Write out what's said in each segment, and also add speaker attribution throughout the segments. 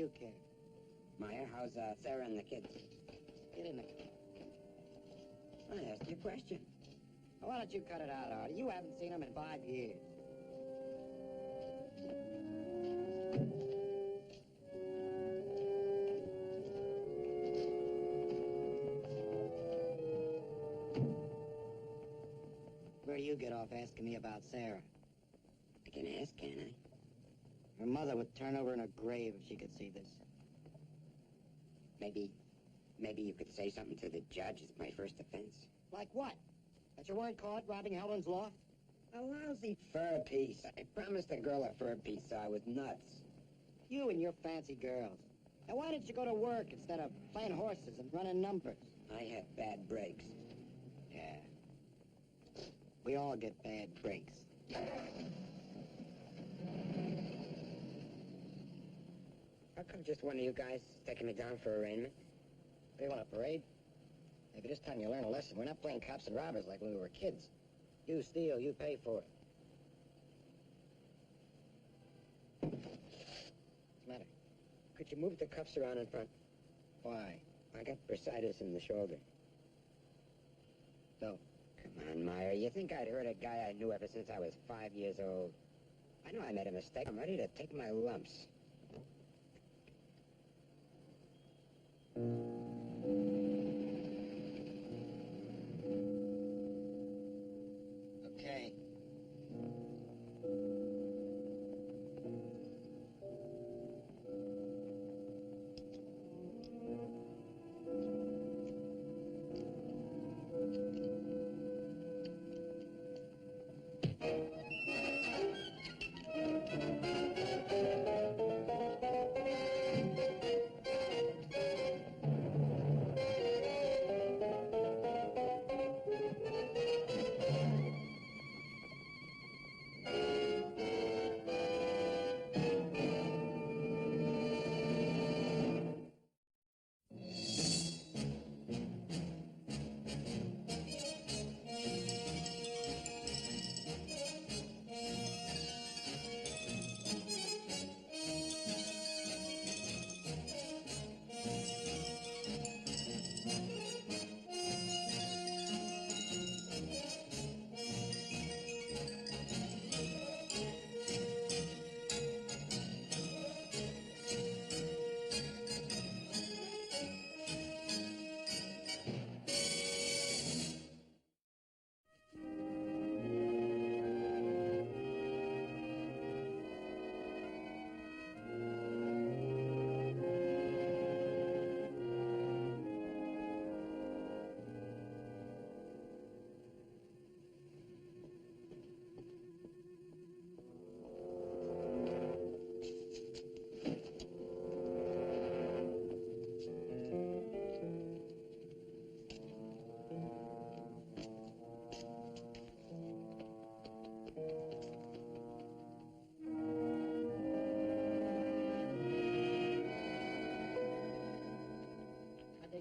Speaker 1: you care?
Speaker 2: Meyer, how's Sarah and the kids?
Speaker 1: Get in there.
Speaker 2: I asked you a question.
Speaker 1: Well, why don't you cut it out, Artie? You haven't seen them in 5 years. Where do you get off asking me about Sarah?
Speaker 2: I can ask, can't I?
Speaker 1: Her mother would turn over in her grave if she could see this.
Speaker 2: Maybe you could say something to the judge as my first offense.
Speaker 1: Like what? That you weren't caught robbing Helen's loft?
Speaker 2: A lousy fur piece. I promised the girl a fur piece, so I was nuts.
Speaker 1: You and your fancy girls. Now, why didn't you go to work instead of playing horses and running numbers?
Speaker 2: I had bad breaks.
Speaker 1: Yeah. We all get bad breaks.
Speaker 2: How come just one of you guys taking me down for arraignment?
Speaker 1: They want a parade? Maybe this time you learn a lesson. We're not playing cops and robbers like when we were kids. You steal, you pay for it. What's the matter?
Speaker 2: Could you move the cuffs around in front?
Speaker 1: Why?
Speaker 2: I got bursitis in the shoulder.
Speaker 1: So?
Speaker 2: Come on, Meyer. You think I'd hurt a guy I knew ever since I was 5 years old? I know I made a mistake. I'm ready to take my lumps.
Speaker 1: Okay.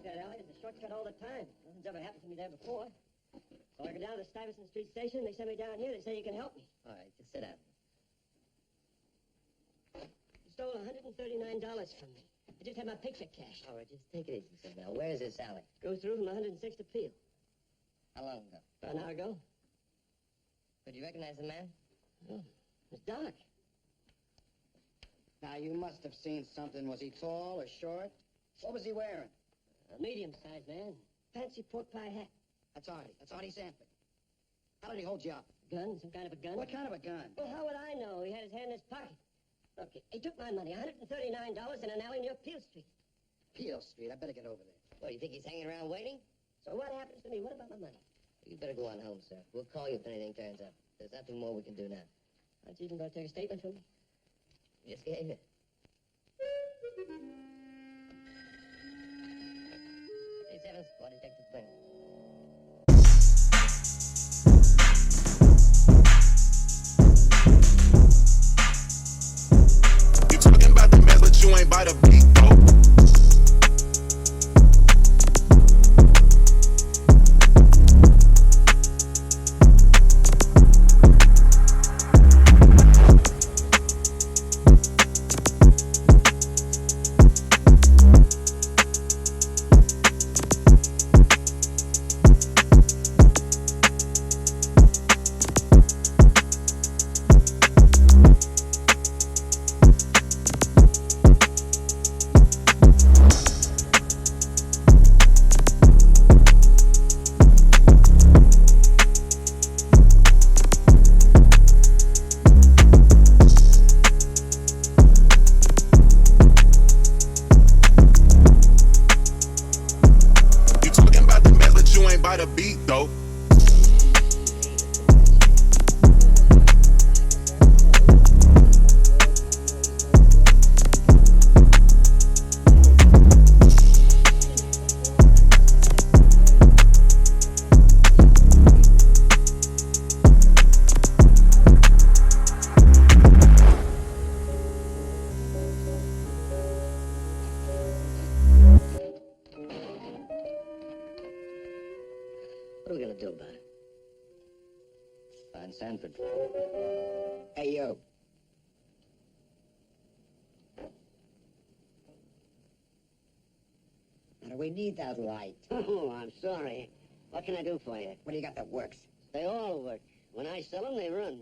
Speaker 3: That alley is a shortcut all the time. Nothing's ever happened to me there before. So I go down to the Stuyvesant Street station, they send me down here, they say you can help me.
Speaker 4: All right, just sit down.
Speaker 3: You stole $139 from me. I just had my picture cashed.
Speaker 4: All right, just take it easy, Sir Mel. Where is this alley?
Speaker 3: Goes through from 106th to Peel.
Speaker 4: How long ago?
Speaker 3: About an hour ago.
Speaker 4: Could you recognize the man?
Speaker 3: Oh, it's dark.
Speaker 1: Now, you must have seen something. Was he tall or short? What was he wearing?
Speaker 3: A medium-sized man. Fancy pork pie hat.
Speaker 1: That's Artie. That's Artie Sanford. How did he hold you up?
Speaker 3: Gun? Some kind of a gun?
Speaker 1: What kind of a gun?
Speaker 3: Well, how would I know? He had his hand in his pocket. Look, he took my money, $139 in an alley near Peel Street.
Speaker 1: Peel Street. I better get over there.
Speaker 4: What, you think he's hanging around waiting?
Speaker 3: So what happens to me? What about my money?
Speaker 4: You better go on home, sir. We'll call you if anything turns up. There's nothing more we can do now.
Speaker 3: Aren't you even going to take a statement from me?
Speaker 4: Just gave it. Hey, 7th Squad, Detective Flynn.
Speaker 5: You talking about the mess, but you ain't by the beat, though.
Speaker 4: are we gonna do about it?
Speaker 1: Find Sanford. Hey, you.
Speaker 2: Now, do we need that light?
Speaker 3: Oh, I'm sorry. What can I do for you?
Speaker 1: What do you got that works?
Speaker 3: They all work. When I sell them, they run.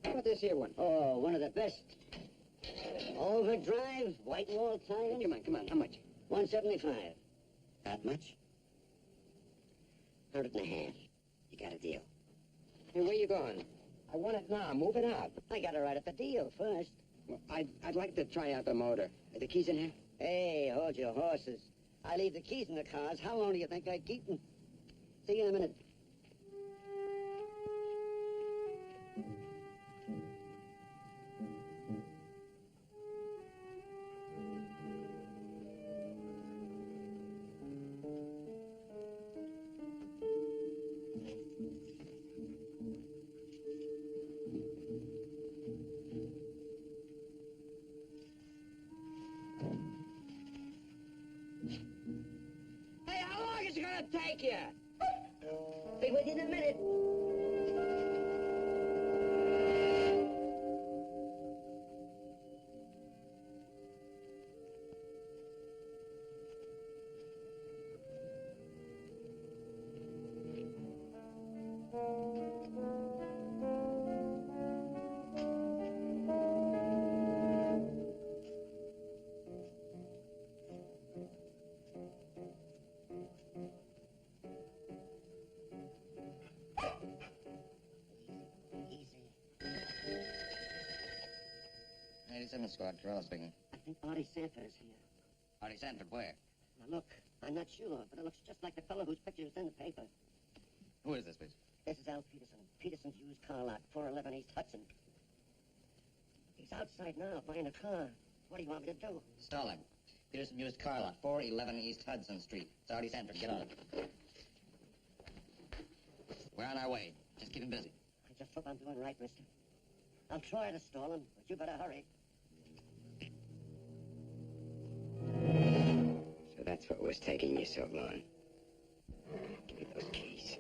Speaker 1: How about this here one?
Speaker 3: Oh, one of the best. Overdrive, white wall tire.
Speaker 1: Come on. How much?
Speaker 3: 175.
Speaker 1: That much?
Speaker 3: 100.5.
Speaker 2: You got a deal.
Speaker 1: Hey, where you going? I want it now. Move it out.
Speaker 3: I gotta write up the deal first.
Speaker 1: Well, I'd like to try out the motor. Are the keys in here?
Speaker 3: Hey, hold your horses. I leave the keys in the cars. How long do you think I'd keep them? See you in a minute.
Speaker 2: Hey, how long is it gonna take you?
Speaker 3: Be with you in a minute.
Speaker 2: Easy.
Speaker 1: 87 squad, Corral speaking.
Speaker 3: I think Artie Sanford is here.
Speaker 1: Artie Sanford, where?
Speaker 3: Now look, I'm not sure, but it looks just like the fellow whose picture is in the paper.
Speaker 1: Who is this, please?
Speaker 3: This is Al Peterson. Peterson's used car lot, 411 East Hudson. He's outside now buying a car. What do you want me to do?
Speaker 1: Stall him. Peterson used car lot, 411 East Hudson Street. It's Artie Sanford. Get on it. We're on our way. Just keep him busy.
Speaker 3: I just hope I'm doing right, mister. I'll try to stall him, but you better hurry.
Speaker 2: So that's what was taking you so long. Give me those keys.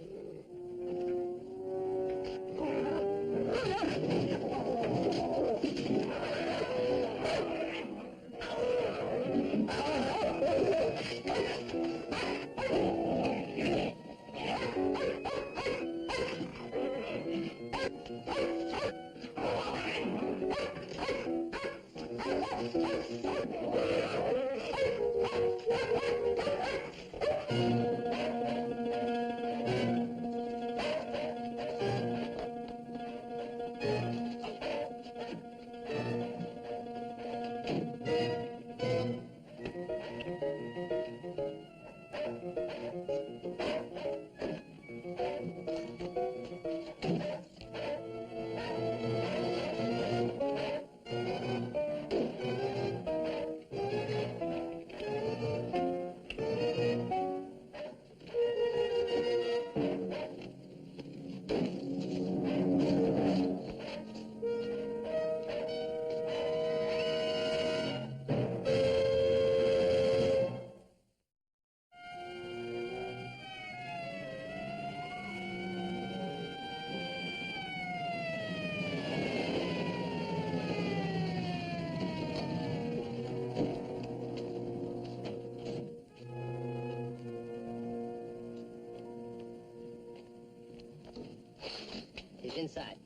Speaker 4: He's inside.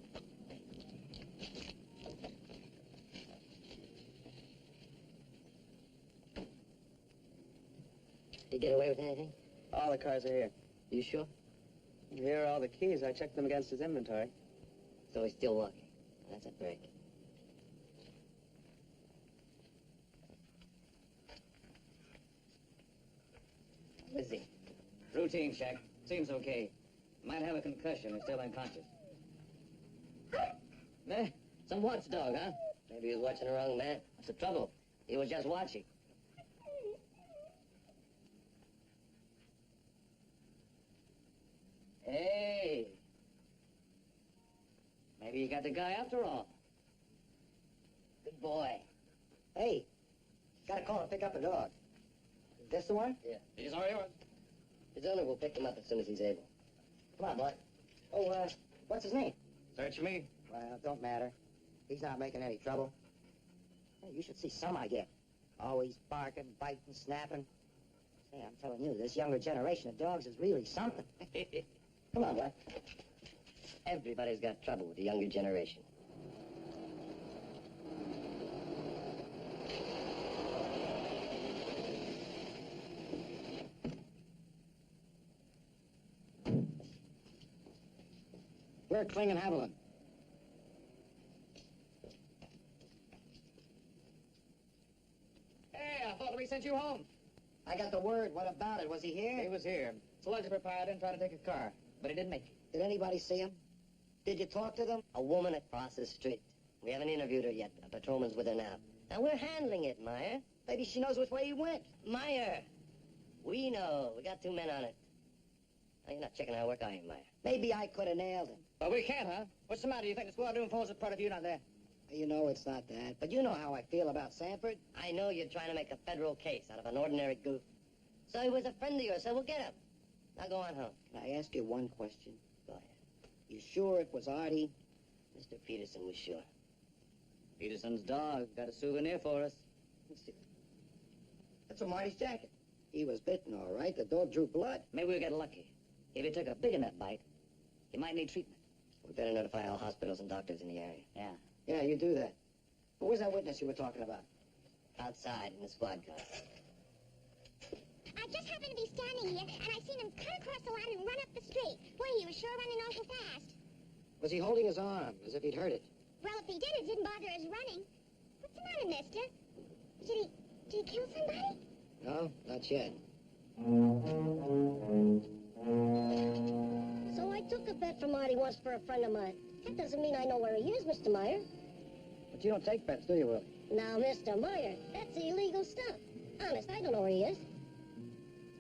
Speaker 4: Did you get away with anything?
Speaker 6: All the cars are here.
Speaker 4: You sure?
Speaker 6: Here are all the keys. I checked them against his inventory.
Speaker 4: So he's still walking. That's a break. How is he?
Speaker 1: Routine check. Seems okay. Might have a concussion. He's still unconscious.
Speaker 4: Eh, some watchdog, huh? Maybe he was watching the wrong man. What's the trouble? He was just watching. Hey! Maybe you got the guy after all. Good boy.
Speaker 3: Hey, got a call to pick up a dog. Is this the one?
Speaker 4: Yeah.
Speaker 1: He's all yours.
Speaker 4: His owner will pick him up as soon as he's able.
Speaker 1: Come on, boy. Oh, what's his name?
Speaker 6: Search me.
Speaker 1: Well, don't matter. He's not making any trouble. Hey, you should see some I get. Always barking, biting, snapping. Say, I'm telling you, this younger generation of dogs is really something. Come on, boy.
Speaker 4: Everybody's got trouble with the younger generation.
Speaker 1: We're Kling and Haviland.
Speaker 6: Hey, I thought we sent you home.
Speaker 1: I got the word. What about it? Was he here?
Speaker 6: He was here. Selected proprietor and tried to take a car, but he didn't make it.
Speaker 1: Did anybody see him? Did you talk to them?
Speaker 4: A woman across the street. We haven't interviewed her yet. A patrolman's with her now. And we're handling it, Meyer.
Speaker 1: Maybe she knows which way he went.
Speaker 4: Meyer! We know. We got 2 men on it. Oh, you're not checking our work, are you, Meyer?
Speaker 1: Maybe I could have nailed him.
Speaker 6: But we can't, huh? What's the matter? You think the squad doing falls apart if you're not there?
Speaker 1: You know it's not that. But you know how I feel about Sanford.
Speaker 4: I know you're trying to make a federal case out of an ordinary goof. So he was a friend of yours, so we'll get him. Now go on home.
Speaker 1: Can I ask you one question?
Speaker 4: Go ahead.
Speaker 1: You sure it was Artie?
Speaker 4: Mr. Peterson was sure.
Speaker 6: Peterson's dog got a souvenir for us.
Speaker 1: Let's see. That's a Marty's jacket. He was bitten, all right. The dog drew blood.
Speaker 6: Maybe we'll get lucky. If he took a big enough bite, he might need treatment.
Speaker 4: We better notify all hospitals and doctors in the area.
Speaker 6: Yeah.
Speaker 1: Yeah, you do that. But where's that witness you were talking about?
Speaker 4: Outside in the squad car.
Speaker 7: I just happened to be standing here, and I seen him cut across the line and run up the street. Boy, he was sure running awful fast.
Speaker 1: Was he holding his arm as if he'd hurt it?
Speaker 7: Well, if he did, it didn't bother his running. What's the matter, mister? Did he kill somebody?
Speaker 1: No, not yet.
Speaker 3: So I took a bet from Artie once for a friend of mine. That doesn't mean I know where he is, Mr. Meyer.
Speaker 1: But you don't take bets, do you, Willie?
Speaker 3: Now, Mr. Meyer, that's illegal stuff. Honest, I don't know where he is.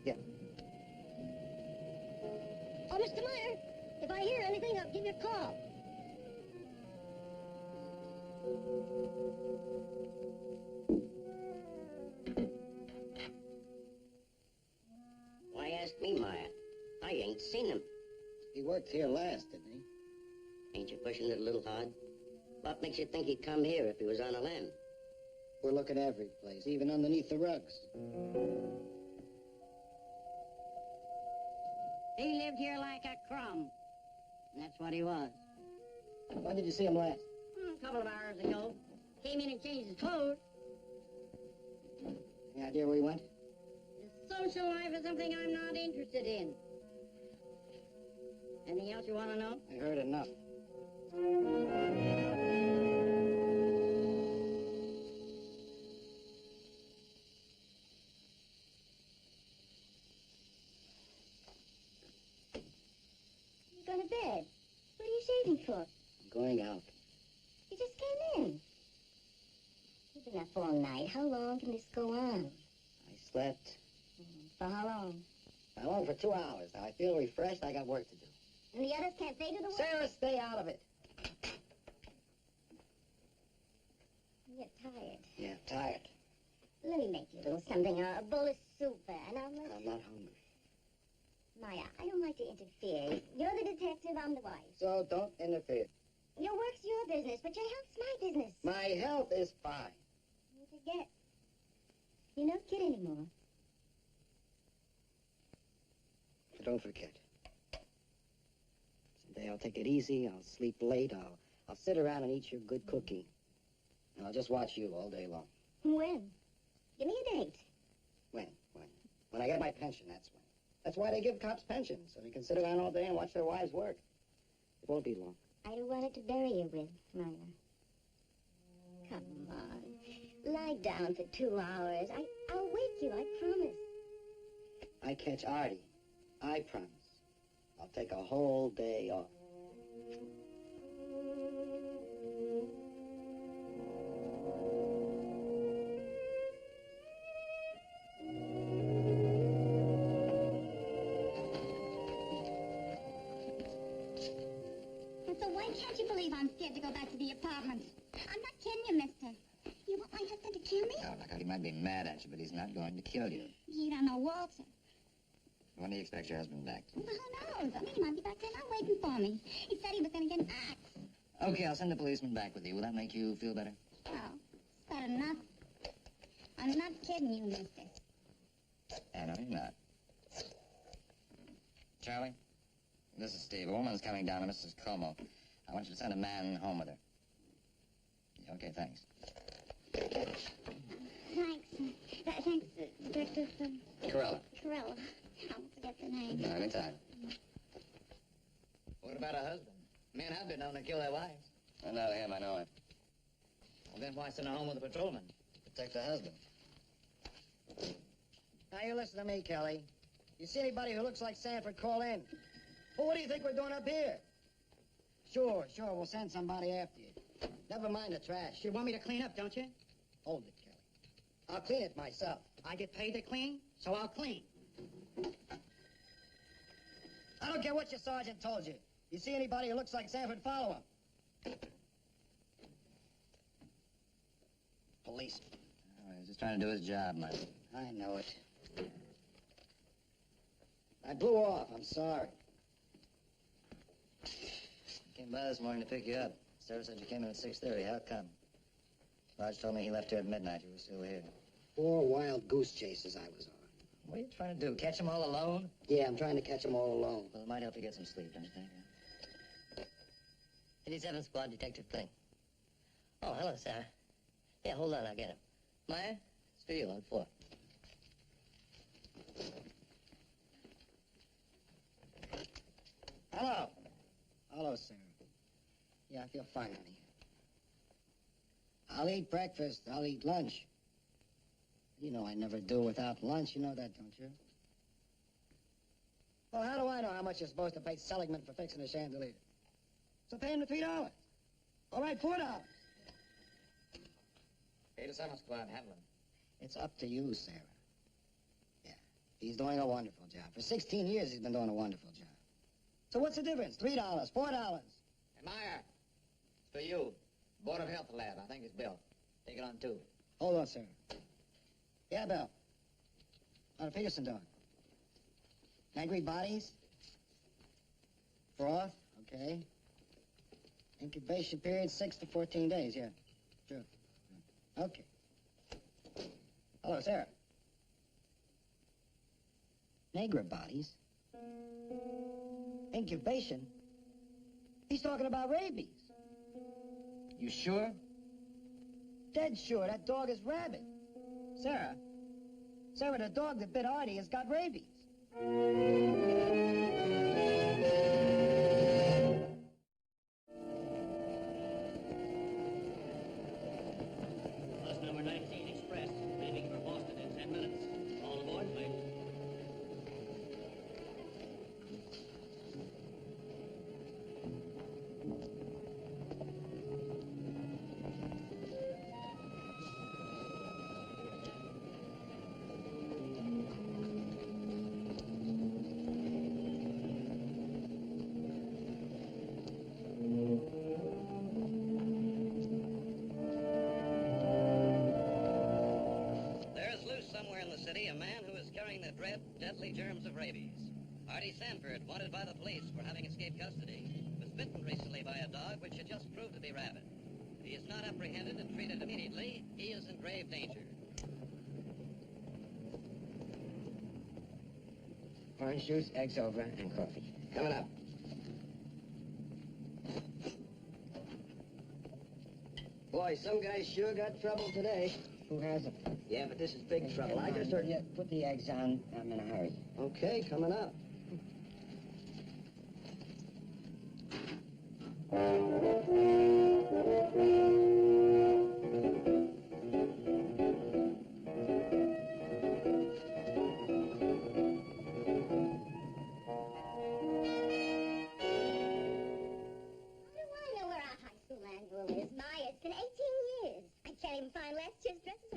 Speaker 1: Yeah.
Speaker 3: Oh, Mr. Meyer, if I hear anything, I'll give you a call.
Speaker 4: Why ask me, Meyer? I ain't seen him.
Speaker 1: He worked here last, didn't he?
Speaker 4: Ain't you pushing it a little hard? What makes you think he'd come here if he was on a limb?
Speaker 1: We're looking every place, even underneath the rugs.
Speaker 3: He lived here like a crumb. That's what he was.
Speaker 1: When did you see him last?
Speaker 3: A couple of hours ago. Came in and changed his clothes.
Speaker 1: Any idea where he went?
Speaker 3: The social life is something I'm not interested in. Anything else you want to know?
Speaker 1: I heard enough.
Speaker 7: You go to bed. What are you shaving for?
Speaker 1: I'm going out.
Speaker 7: You just came in. You've been up all night. How long can this go on?
Speaker 1: I slept.
Speaker 7: For how long?
Speaker 1: How long? For 2 hours. Now I feel refreshed. I got work to do.
Speaker 7: And the others, can't they do the work?
Speaker 1: Sarah, stay out of it.
Speaker 7: You're tired.
Speaker 1: Yeah, tired.
Speaker 7: Let me make you a little something, a bowl of soup, and I'll let
Speaker 1: I'm not hungry.
Speaker 7: Maya, I don't like to interfere. You're the detective, I'm the wife.
Speaker 1: So don't interfere.
Speaker 7: Your work's your business, but your health's my business.
Speaker 1: My health is fine.
Speaker 7: You forget. You're no kid anymore.
Speaker 1: Don't forget. Someday I'll take it easy. I'll sleep late. I'll sit around and eat your good cooking. And I'll just watch you all day long.
Speaker 7: When? Give me a date.
Speaker 1: When? When I get my pension, that's when. That's why they give cops pensions, so they can sit around all day and watch their wives work. It won't be long.
Speaker 7: I don't want it to bury you with, Maya. Come on. Lie down for 2 hours. I'll wake you, I promise.
Speaker 1: I catch Artie. I promise. I'll take a whole day off.
Speaker 7: And so why can't you believe I'm scared to go back to the apartment? I'm not kidding you, mister. You want my husband to kill me?
Speaker 2: No, look, he might be mad at you, but he's not going to kill you.
Speaker 7: You don't know Walter.
Speaker 2: When do you expect your husband back?
Speaker 7: Well, who knows? I mean, he might be back there now waiting for me. He said he was going to get an axe.
Speaker 6: Okay, I'll send the policeman back with you. Will that make you feel better?
Speaker 7: Oh, is that enough? I'm not kidding you, mister.
Speaker 6: I know you're not. Charlie, this is Steve. A woman's coming down to Mrs. Como. I want you to send a man home with her. Yeah, okay, thanks.
Speaker 7: Thanks. Thanks, Director
Speaker 6: Corella.
Speaker 7: Corella. I'll forget the name.
Speaker 6: Anytime.
Speaker 8: What about a husband? Men have been known to kill their wives.
Speaker 6: I know him, I know him.
Speaker 8: Well, then why send her home with a patrolman?
Speaker 6: Protect the husband.
Speaker 1: Now, you listen to me, Kelly. You see anybody who looks like Sanford, call in. Well, what do you think we're doing up here? Sure, we'll send somebody after you. Never mind the trash.
Speaker 8: You want me to clean up, don't you?
Speaker 1: Hold it, Kelly. I'll clean it myself.
Speaker 8: I get paid to clean, so I'll clean.
Speaker 1: I don't care what your sergeant told you. You see anybody who looks like Sanford, follow him. Policeman.
Speaker 6: Oh, he's just trying to do his job, Mike.
Speaker 1: I know it. I blew off. I'm sorry.
Speaker 6: Came by this morning to pick you up. Sarah said you came in at 6:30. How come? Raj told me he left here at midnight. You were still here.
Speaker 1: 4 wild goose chases I was on.
Speaker 6: What are you trying to do? Catch them all alone?
Speaker 1: Yeah, I'm trying to catch them all alone.
Speaker 6: Well, it might help you get some sleep, don't you think?
Speaker 4: 87 Squad Detective King. Oh, hello, Sarah. Yeah, hold on, I'll get him. Meyer, it's for you on 4.
Speaker 1: Hello. Hello, Sarah. Yeah, I feel fine, honey. I'll eat breakfast. I'll eat lunch. You know I never do without lunch. You know that, don't you? Well, how do I know how much you're supposed to pay Seligman for fixing a chandelier? So pay him the $3. All right, $4.
Speaker 8: 87 Squad, Hamlin.
Speaker 1: It's up to you, Sarah. Yeah, he's doing a wonderful job. For 16 years, he's been doing a wonderful job. So what's the difference? $3, $4.
Speaker 8: Hey, Meyer, it's for you. Board of Health Lab, I think it's Bill. Take it on 2.
Speaker 1: Hold on, Sarah. Yeah, Bill. On a Peterson dog. Angry bodies? Froth? Okay. Incubation period, 6 to 14 days, yeah. Sure. Okay. Hello, Sarah. Negra bodies? Incubation? He's talking about rabies.
Speaker 6: You sure?
Speaker 1: Dead sure. That dog is rabid. Sarah. Sarah, the dog that bit Artie has got rabies.
Speaker 3: Bus number 19 Express, leaving for Boston in 10 minutes. All aboard, please.
Speaker 4: A man who is carrying the deadly germs of rabies. Artie Sanford, wanted by the police for having escaped custody, was bitten recently by a dog which had just proved to be rabid. If he is not apprehended and treated immediately, he is in grave danger.
Speaker 2: Orange juice, eggs over, and coffee. Coming up.
Speaker 1: Boy, some guys sure got trouble today.
Speaker 2: Who hasn't?
Speaker 1: Yeah, but this is big trouble. I just heard...
Speaker 2: Yeah, put the eggs on. I'm in a hurry.
Speaker 1: Okay, coming up.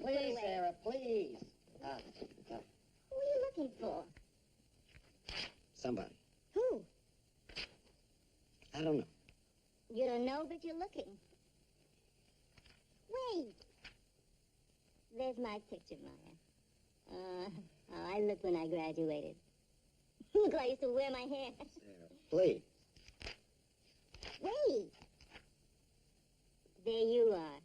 Speaker 1: Please, Sarah, please.
Speaker 7: Who are you looking for?
Speaker 1: Somebody.
Speaker 7: Who?
Speaker 1: I don't know.
Speaker 7: You don't know, but you're looking. Wait. There's my picture, Maya. How I looked when I graduated. Look, I used to wear my hair.
Speaker 3: Sarah, please.
Speaker 7: Wait. There you are.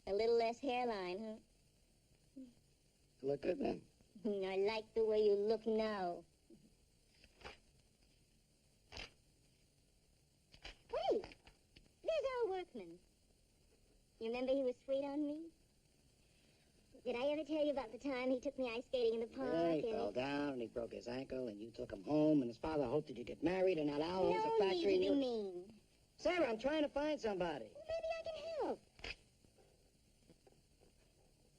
Speaker 7: A little less hairline, huh?
Speaker 3: Look good then.
Speaker 7: I like the way you look now. Wait! There's our workman. You remember he was sweet on me? Did I ever tell you about the time he took me ice skating in the park?
Speaker 3: Yeah, he fell down and he broke his ankle and you took him home and his father hoped that you get married and now Al owns a factory and
Speaker 7: you
Speaker 3: you're...
Speaker 7: mean.
Speaker 3: Sarah, I'm trying to find somebody.
Speaker 7: Well, maybe I can help.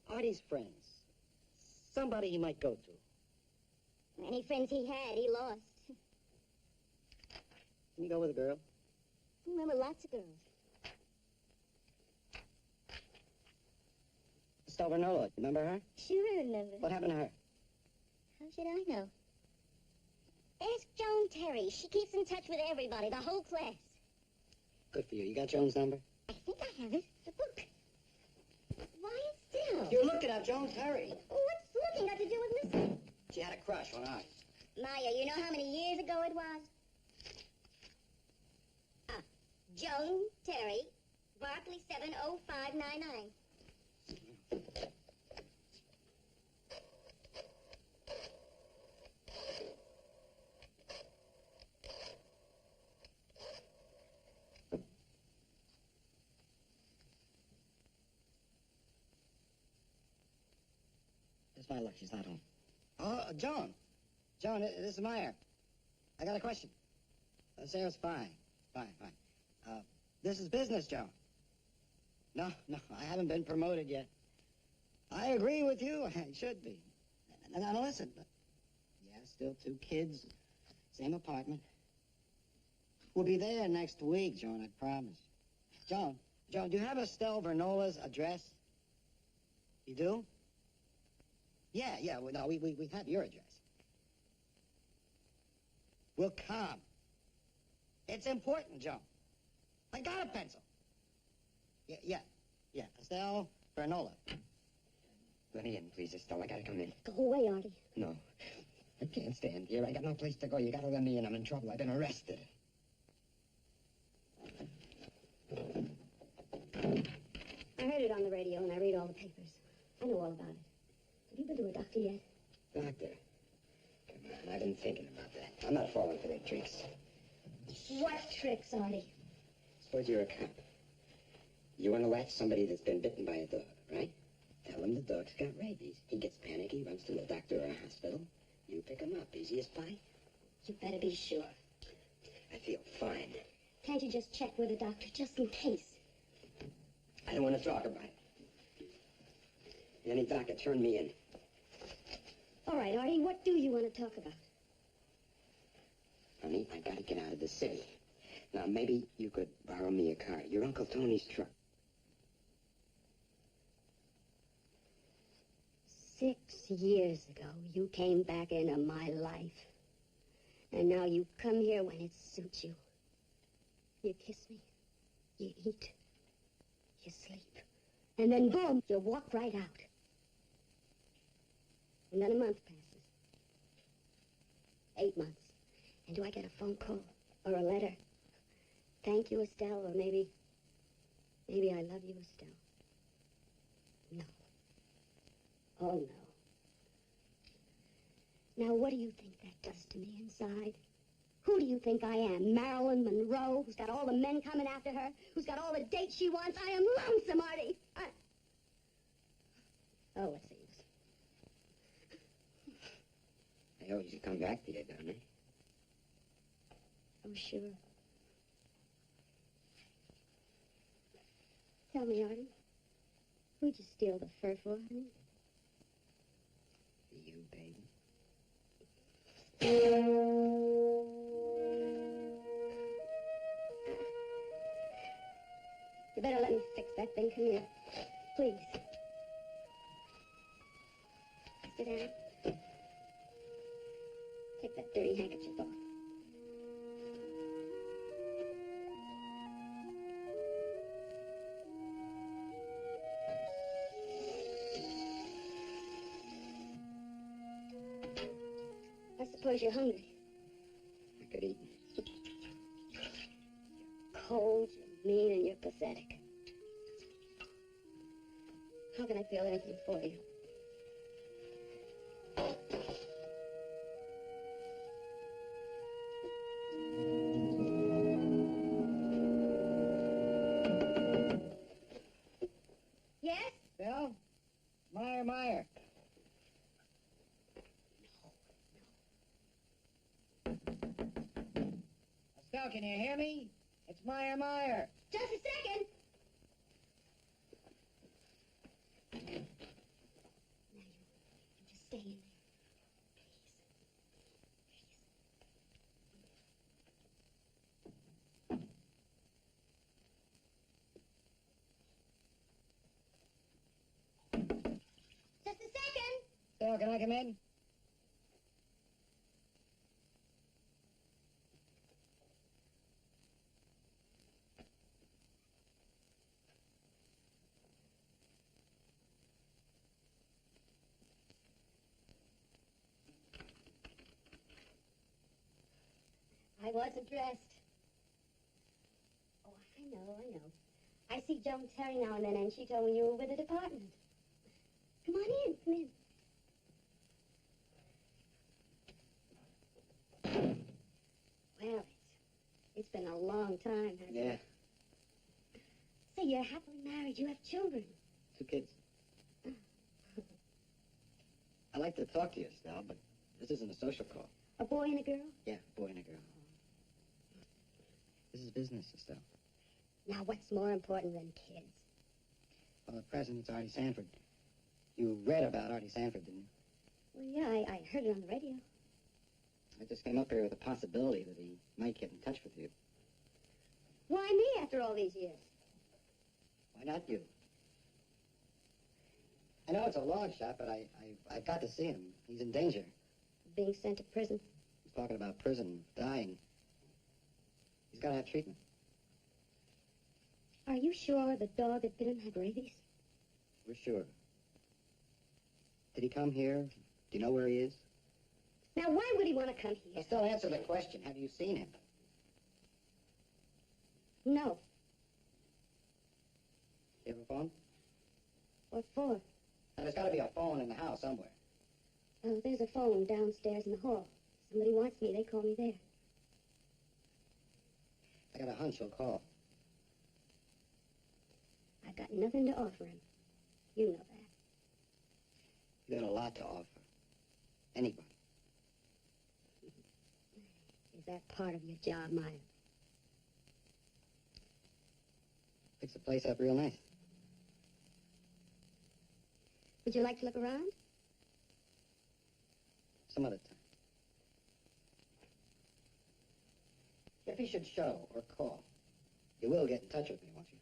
Speaker 3: Artie's friends. Somebody he might go to.
Speaker 7: Any friends he had, he lost.
Speaker 3: Can you go with a girl?
Speaker 7: I remember lots of girls.
Speaker 3: Stovernolo, remember her?
Speaker 7: Sure, I remember.
Speaker 3: What happened to her?
Speaker 7: How should I know? Ask Joan Terry. She keeps in touch with everybody, the whole class.
Speaker 3: Good for you. You got Joan's number?
Speaker 7: I think I have it. The book. Why still?
Speaker 3: You looked it up, Joan Terry.
Speaker 7: What's looking got to do with listening?
Speaker 3: She had a crush on Art.
Speaker 7: Maya, you know how many years ago it was? Joan Terry, Barclay 70599.
Speaker 3: It's my luck. She's not home. Oh, Joan. Joan, this is Meyer. I got a question. Sarah's fine. Fine. This is business, Joan. No, I haven't been promoted yet. I agree with you. I should be. Now, listen. Yeah, still 2 kids. Same apartment. We'll be there next week, Joan, I promise. Joan, do you have Estelle Vernola's address? You do? Yeah, well, no, we have your address. We'll come. It's important, Joan. I got a pencil. Yeah, Estelle Vernola.
Speaker 2: Let me in, please, Estelle. I gotta come in.
Speaker 7: Go away, Artie.
Speaker 2: No. I can't stand here. I got no place to go. You gotta let me in. I'm in trouble. I've been arrested.
Speaker 7: I heard it on the radio and I read all the papers. I know all about it. Have you been to a doctor yet?
Speaker 2: Doctor? Come on, I've been thinking about that. I'm not falling for their tricks.
Speaker 7: What tricks, Artie?
Speaker 2: Suppose you're a cop. You want to latch somebody that's been bitten by a dog, right? Tell him the dog's got rabies. He gets panicky, runs to a doctor or a hospital. You pick him up. Easy as pie.
Speaker 7: You better be sure.
Speaker 2: I feel fine.
Speaker 7: Can't you just check with the doctor, just in case?
Speaker 2: I don't want to talk about it. Any doctor, turn me in.
Speaker 7: All right, Artie, what do you want to talk about?
Speaker 2: Honey, I gotta get out of the city. Now, maybe you could borrow me a car. Your Uncle Tony's truck.
Speaker 7: 6 years ago, you came back into my life. And now you come here when it suits you. You kiss me. You eat. You sleep. And then, boom, you walk right out. And then a month passes. 8 months. And do I get a phone call or a letter? Thank you, Estelle, or maybe I love you, Estelle. No. Oh, no. Now, what do you think that does to me inside? Who do you think I am? Marilyn Monroe, who's got all the men coming after her, who's got all the dates she wants? I am lonesome, Artie. Oh, what's the use?
Speaker 2: I always come back to you, don't I?
Speaker 7: Oh, sure. Tell me, Artie, who'd you steal the fur for, honey?
Speaker 2: You, baby.
Speaker 7: You better let me fix that thing. Come here. Please. Sit down. Take that dirty handkerchief off. suppose you're hungry.
Speaker 2: I could eat.
Speaker 7: Cold, you're mean, and you're pathetic. How can I feel anything for you? Yes?
Speaker 3: Bill? Meyer. Estelle, can you hear me? It's Meyer.
Speaker 7: Just a second. Now you just stay in there. Just a second.
Speaker 3: Estelle, can I come in?
Speaker 7: I wasn't dressed. Oh, I know. I see Joan Terry now and then, and she told me you were with the department. Come on in, Well, it's been a long time, hasn't it?
Speaker 3: Yeah,
Speaker 7: So you're happily married. You have children.
Speaker 3: 2 kids. I'd like to talk to you, Estelle, but this isn't a social call.
Speaker 7: A boy and a girl?
Speaker 3: Yeah, boy and a girl. This is business, Estelle.
Speaker 7: Now, what's more important than kids?
Speaker 3: Well, the president's Artie Sanford. You read about Artie Sanford, didn't you?
Speaker 7: Well, yeah, I heard it on the radio.
Speaker 3: I just came up here with a possibility that he might get in touch with you.
Speaker 7: Why me after all these years?
Speaker 3: Why not you? I know it's a long shot, but I've got to see him. He's in danger.
Speaker 7: Being sent to prison?
Speaker 3: He's talking about prison, dying. He's got to have treatment.
Speaker 7: Are you sure the dog that bit him had rabies?
Speaker 3: We're sure. Did he come here? Do you know where he is?
Speaker 7: Now, why would he want to come here?
Speaker 3: Still answer the question. Have you seen him?
Speaker 7: No.
Speaker 3: You have a phone?
Speaker 7: What for?
Speaker 3: Now, there's got to be a phone in the house somewhere.
Speaker 7: Oh, there's a phone downstairs in the hall. Somebody wants me. They call me there.
Speaker 3: I got a hunch he'll call.
Speaker 7: I've got nothing to offer him. You know that.
Speaker 3: You got a lot to offer. Anybody.
Speaker 7: Is that part of your job, Meyer?
Speaker 3: Fix the place up real nice.
Speaker 7: Would you like to look around?
Speaker 3: Some other time. If he should show or call, you will get in touch with me, won't you?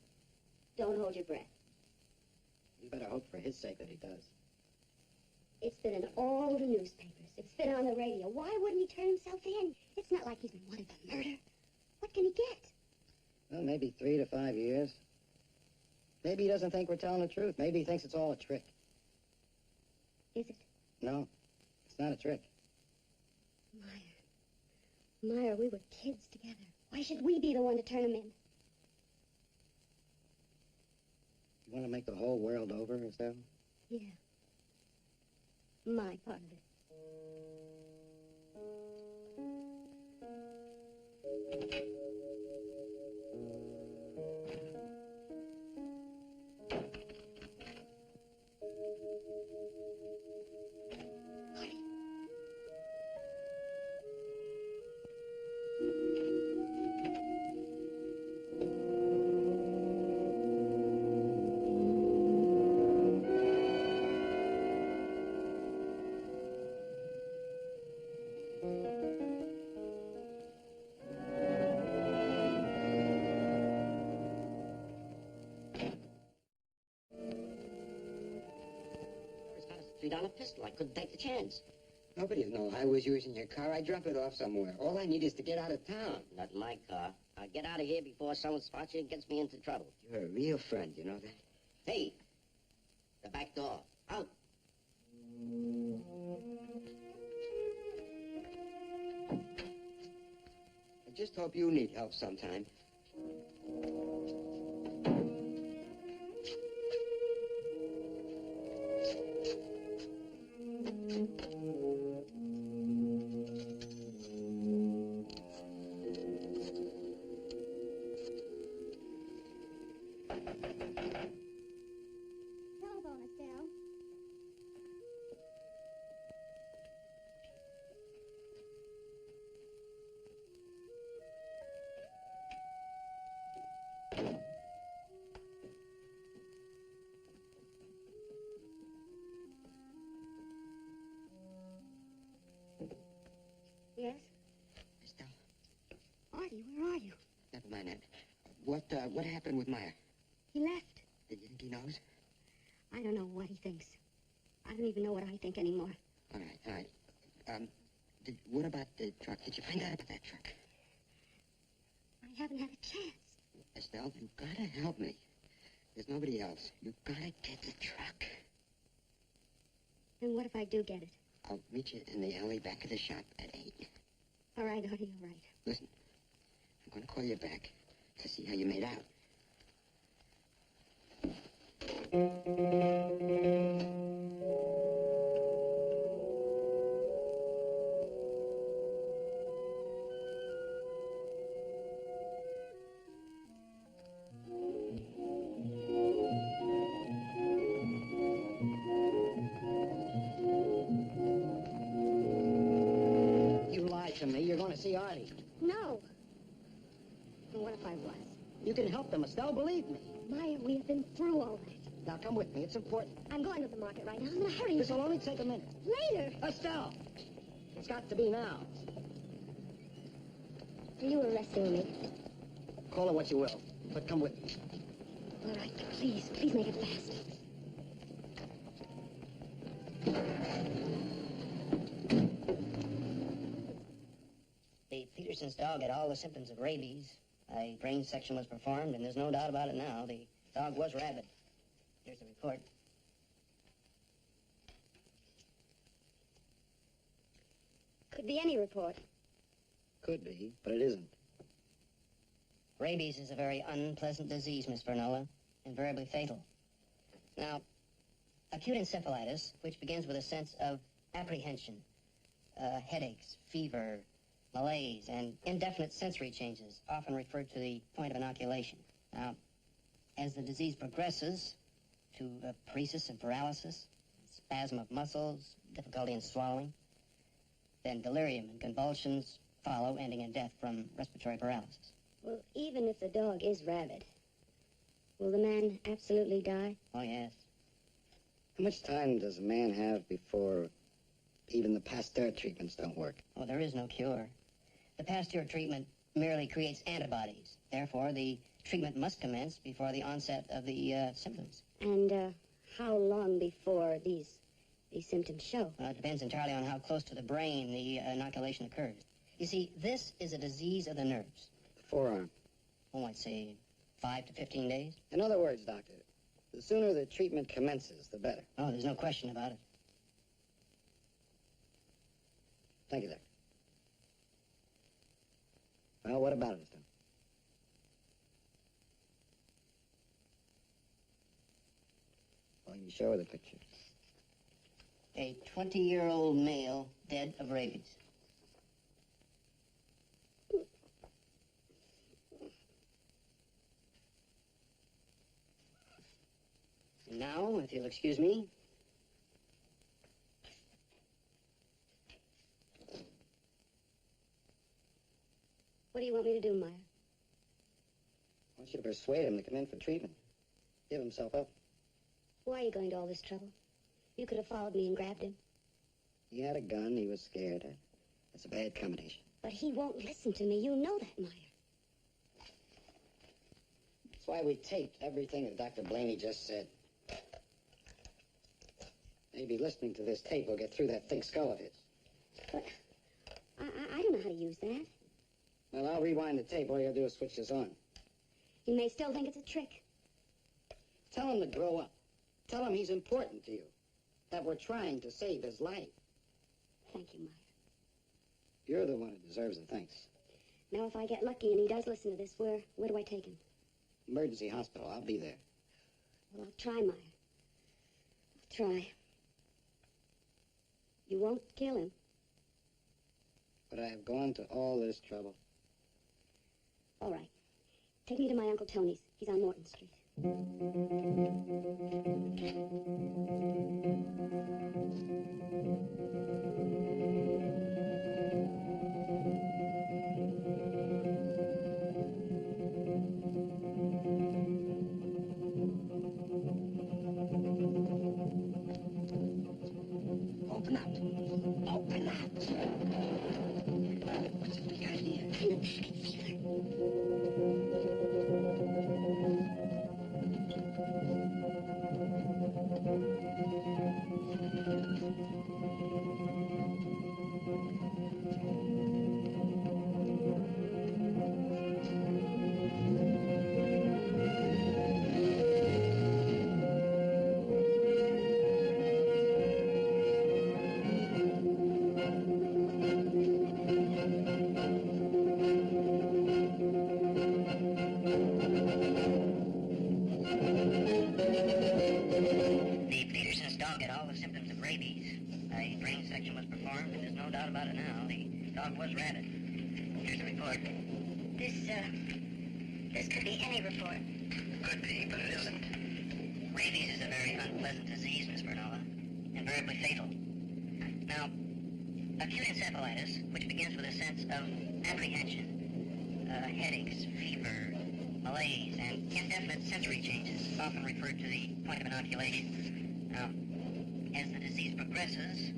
Speaker 7: Don't hold your breath.
Speaker 3: You better hope for his sake that he does.
Speaker 7: It's been in all the newspapers. It's been on the radio. Why wouldn't he turn himself in? It's not like he's been wanted for murder. What can he get?
Speaker 3: Well, maybe 3 to 5 years. Maybe he doesn't think we're telling the truth. Maybe he thinks it's all a trick.
Speaker 7: Is it?
Speaker 3: No, it's not a trick.
Speaker 7: Meyer, we were kids together. Why should we be the one to turn him in?
Speaker 3: You want to make the whole world over, is that?
Speaker 7: Yeah. My part of it.
Speaker 1: $3 pistol. I couldn't take the chance.
Speaker 2: Nobody'll know I was using your car. I drop it off somewhere. All I need is to get out of town.
Speaker 1: Not my car. I'll get out of here before someone spots you and gets me into trouble.
Speaker 2: You're a real friend, you know that?
Speaker 1: Hey, the back door. Out.
Speaker 2: just hope you need help sometime.
Speaker 7: Telephone, Estelle. Yes?
Speaker 2: Estelle,
Speaker 7: Artie, where are you?
Speaker 2: never mind that. What happened with Meyer?
Speaker 7: He left.
Speaker 2: Did you think he knows?
Speaker 7: I don't know what he thinks. I don't even know what I think anymore.
Speaker 2: All right. What about the truck? Did you find out about that truck?
Speaker 7: I haven't had a chance.
Speaker 2: Estelle, you gotta help me. There's nobody else. You gotta get the truck.
Speaker 7: And what if I do get it?
Speaker 2: I'll meet you in the alley back of the shop at 8.
Speaker 7: All right, Artie, all right.
Speaker 2: Listen, I'm gonna call you back to see how you made out.
Speaker 3: You lied to me. You're going to see Artie.
Speaker 7: No. And what if I was?
Speaker 3: You can help them, Estelle. Believe me.
Speaker 7: Maya, we have been through all that.
Speaker 3: Now, come with me. It's important.
Speaker 7: I'm going to the market right now. I'm in a hurry.
Speaker 3: This will only take a minute.
Speaker 7: Later.
Speaker 3: Estelle! It's got to be now.
Speaker 7: Are you arresting me?
Speaker 3: Call it what you will, but come with me.
Speaker 7: All right, please make it fast.
Speaker 4: The Peterson's dog had all the symptoms of rabies. A brain section was performed, and there's no doubt about it now. The dog was rabid. Here's the report.
Speaker 7: Could be any report.
Speaker 3: Could be, but it isn't.
Speaker 4: Rabies is a very unpleasant disease, Miss Vernola. Invariably fatal. Now, acute encephalitis, which begins with a sense of apprehension, headaches, fever, malaise, and indefinite sensory changes, often referred to the point of inoculation. Now, as the disease progresses to paresis and paralysis, spasm of muscles, difficulty in swallowing, then delirium and convulsions follow, ending in death from respiratory paralysis.
Speaker 7: Well, even if the dog is rabid, will the man absolutely die?
Speaker 4: Oh, yes.
Speaker 3: How much time does a man have before even the Pasteur treatments don't work?
Speaker 4: Oh, there is no cure. The Pasteur treatment merely creates antibodies. Therefore, the treatment must commence before the onset of the symptoms.
Speaker 7: And how long before these symptoms show?
Speaker 4: It depends entirely on how close to the brain the inoculation occurs. You see, this is a disease of the nerves.
Speaker 3: The forearm.
Speaker 4: Oh, I'd say 5 to 15 days.
Speaker 3: In other words, Doctor, the sooner the treatment commences, the better.
Speaker 4: Oh, there's no question about it.
Speaker 3: Thank you, Doctor. Well, what about it, Estelle? Well, you show her the picture.
Speaker 4: A 20-year-old male dead of rabies. And now, if you'll excuse me.
Speaker 7: What do you want me to do, Maya?
Speaker 3: I want you to persuade him to come in for treatment. Give himself up.
Speaker 7: Why are you going to all this trouble? You could have followed me and grabbed him.
Speaker 3: He had a gun. He was scared. That's a bad combination.
Speaker 7: But he won't listen to me. You know that, Maya.
Speaker 3: That's why we taped everything that Dr. Blaney just said. Maybe listening to this tape will get through that thick skull of his.
Speaker 7: But I don't know how to use that.
Speaker 3: Well, I'll rewind the tape. All you gotta do is switch this on.
Speaker 7: He may still think it's a trick.
Speaker 3: Tell him to grow up. Tell him he's important to you. That we're trying to save his life.
Speaker 7: Thank you, Maya.
Speaker 3: You're the one who deserves the thanks.
Speaker 7: Now, if I get lucky and he does listen to this, where do I take him?
Speaker 3: Emergency hospital. I'll be there.
Speaker 7: Well, I'll try, Meyer. I'll try. You won't kill him.
Speaker 3: But I have gone to all this trouble.
Speaker 7: All right. Take me to my Uncle Tony's. He's on Morton Street.
Speaker 2: Open up. Open up. What's the big idea?
Speaker 4: The Peterson's dog had all the symptoms of rabies. A brain section was performed, and there's no doubt about it now. The dog was rabid. Here's the report.
Speaker 7: This could be any report.
Speaker 4: Could be, but it isn't. Rabies is a very unpleasant disease, Miss Bernola. Invariably fatal. Now, acute encephalitis, which begins with a sense of apprehension, headaches, fever, malaise, and indefinite sensory changes, often referred to the point of inoculation. Now, as the disease progresses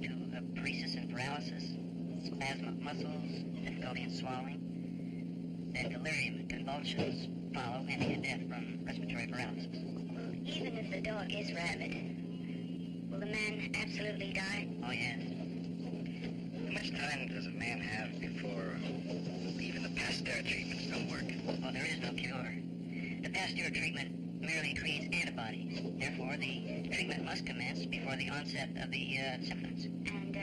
Speaker 4: to paresis and paralysis, spasm of muscles, difficulty in swallowing, then delirium and convulsions follow, ending in death from respiratory paralysis.
Speaker 7: Even if the dog is rabid, will the man absolutely die?
Speaker 4: Oh, yes.
Speaker 6: How much time does a man have before even the Pasteur treatments don't work?
Speaker 4: Oh, there is no cure. The Pasteur treatment merely creates antibodies. Therefore, the treatment must commence before the onset of the symptoms.
Speaker 7: And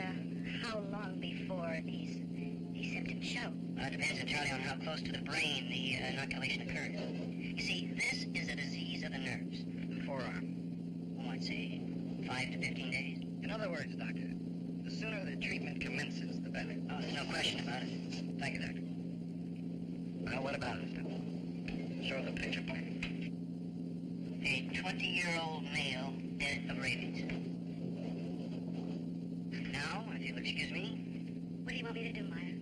Speaker 7: how long before these symptoms show?
Speaker 4: It depends entirely on how close to the brain the inoculation occurs. You see, this is a disease of the nerves.
Speaker 6: Forearm.
Speaker 4: Oh, I'd say 5 to 15 days.
Speaker 6: In other words, Doctor, the sooner the treatment commences, the better.
Speaker 4: Oh, there's no question about it.
Speaker 6: Thank you, Doctor. Now, what about it? Show the picture, please.
Speaker 4: A 20-year-old male dead of rabies. Now, if you'll excuse me.
Speaker 7: What do you want me to do, Meyer?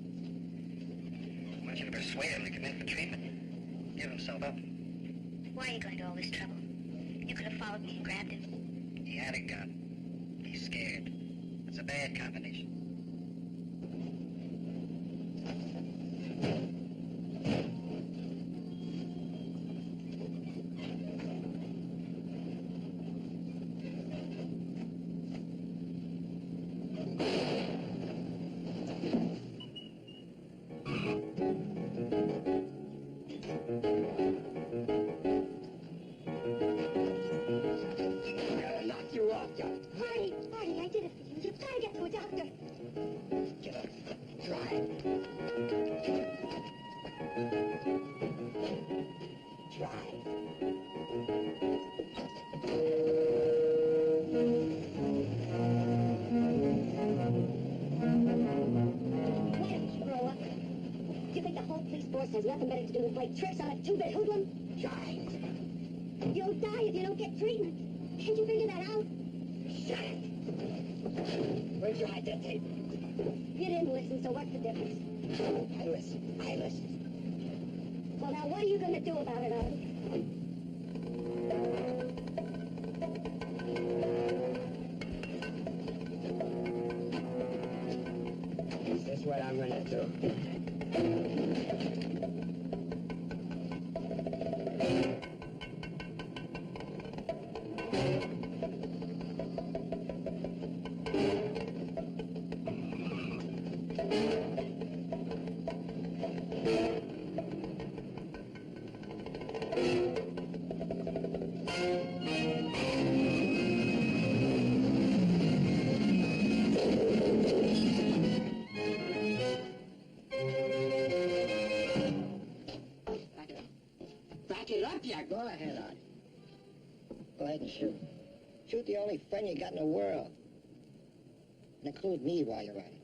Speaker 6: I want you to persuade him to come in for treatment. Give himself up.
Speaker 7: Why are you going to all this trouble? You could have followed me and grabbed him.
Speaker 6: He had a gun. He's scared. It's a bad combination.
Speaker 2: Knock you off, John.
Speaker 7: Marty, I did it for you. You've got to get to a doctor.
Speaker 2: Get up. Try. Try.
Speaker 7: Why don't you grow up? Do you think the whole police force has nothing better to do than play tricks on a two-bit hoodlum?
Speaker 2: Try.
Speaker 7: You'll die if you don't get treatment. Can't you figure that out?
Speaker 2: Shut it. Where'd you hide that tape?
Speaker 7: You didn't listen, so what's the difference?
Speaker 2: I listened.
Speaker 7: Well, now, what are you going to do about it, Artie?
Speaker 2: Is this what I'm gonna do?
Speaker 3: ahead, Artie. Go ahead and shoot. Shoot the only friend you got in the world. And include me while you're at it.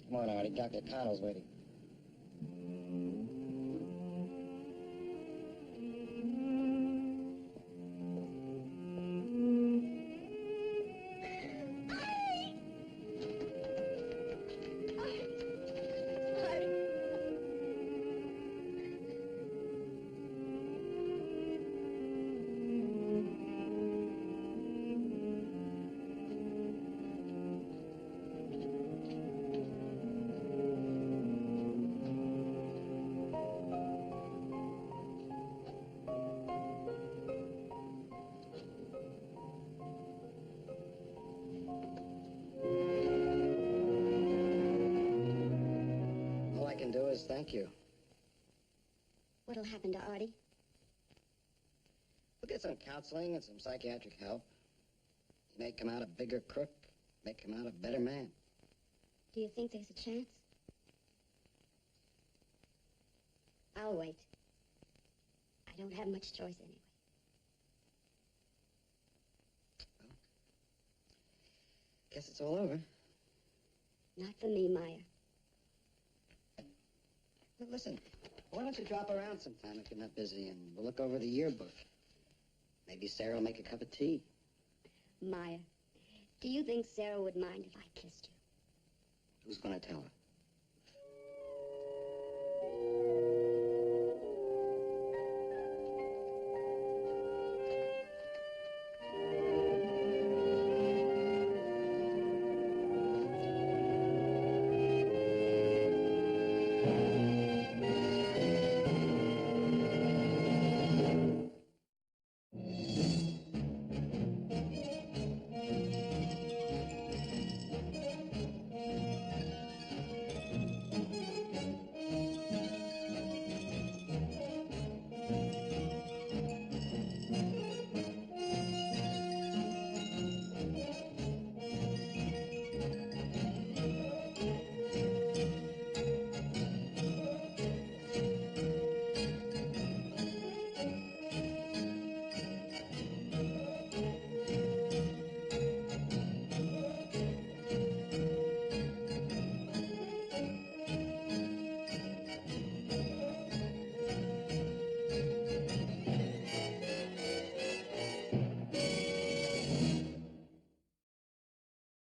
Speaker 3: Come on, Artie. Dr. Connell's waiting. All I can do is thank you.
Speaker 7: What'll happen to Artie?
Speaker 3: We'll get some counseling and some psychiatric help. You may come out a bigger crook, may come out a better man.
Speaker 7: Do you think there's a chance? I'll wait. I don't have much choice anyway.
Speaker 3: Guess it's all over.
Speaker 7: Not for me, Meyer.
Speaker 3: Well, listen, why don't you drop around sometime if you're not busy, and we'll look over the yearbook. Maybe Sarah will make a cup of tea.
Speaker 7: Meyer, do you think Sarah would mind if I kissed you?
Speaker 3: Who's going to tell her?